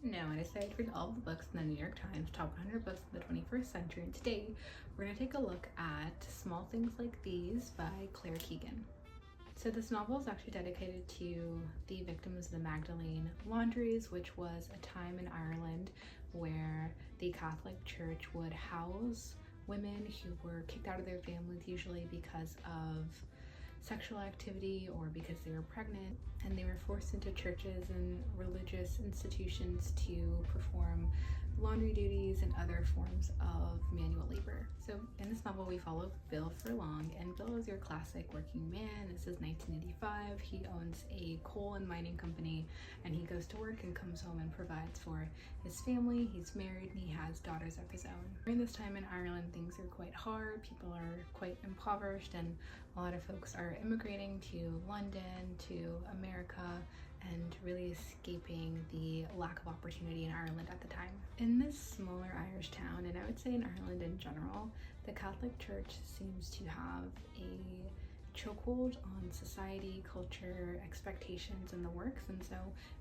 No, I decided to read all of the books in the New York Times top 100 books of the 21st century, and today we're going to take a look at Small Things Like These by Claire Keegan. So this novel is actually dedicated to the victims of the Magdalene laundries, which was a time in Ireland where the Catholic Church would house women who were kicked out of their families, usually because of sexual activity or because they were pregnant, and they were forced into churches and religious institutions to perform laundry duties and other forms of manual labor. So in this novel we follow Bill Furlong, and Bill is your classic working man. This is 1985. He owns a coal and mining company, and he goes to work and comes home and provides for his family. He's married and he has daughters of his own. During this time in Ireland, things are quite hard. People are quite impoverished, and a lot of folks are immigrating to London, to America, and really escaping the lack of opportunity in Ireland at the time. In this smaller Irish town, and I would say in Ireland in general, the Catholic Church seems to have a chokehold on society, culture, expectations, and the works. And so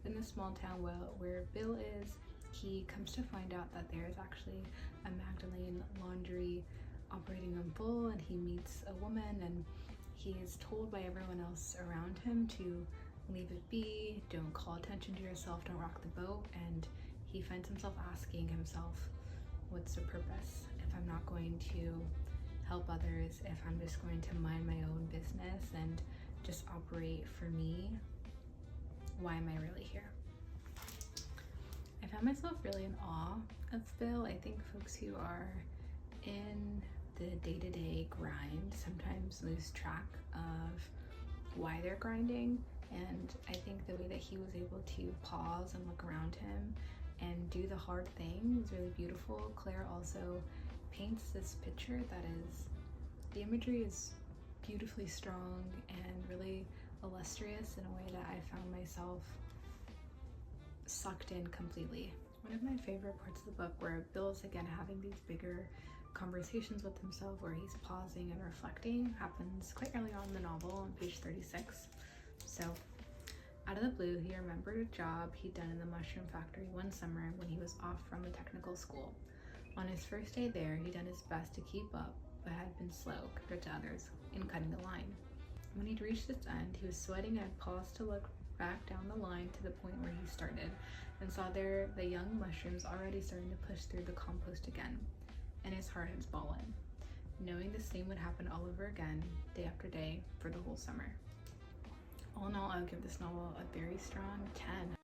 in this small town where Bill is, he comes to find out that there is actually a Magdalene laundry operating in full, and he meets a woman, and he is told by everyone else around him to leave it be, don't call attention to yourself, don't rock the boat. And he finds himself asking himself, what's the purpose? If I'm not going to help others, if I'm just going to mind my own business and just operate for me, why am I really here? I found myself really in awe of Bill. I think folks who are in the day-to-day grind sometimes lose track of why they're grinding, and I think the way that he was able to pause and look around him and do the hard thing was really beautiful. Claire also paints this picture that is, the imagery is beautifully strong and really illustrious in a way that I found myself sucked in completely. One of my favorite parts of the book, where Bill is again having these bigger conversations with himself, where he's pausing and reflecting, happens quite early on in the novel on page 36. So out of the blue, he remembered a job he'd done in the mushroom factory one summer when he was off from a technical school. On his first day there, he'd done his best to keep up, but had been slow compared to others in cutting the line. When he'd reached its end, he was sweating and had paused to look back down the line to the point where he started, and saw there the young mushrooms already starting to push through the compost again, and his heart had fallen, knowing the same would happen all over again, day after day, for the whole summer. All in all, I would give this novel a very strong 10.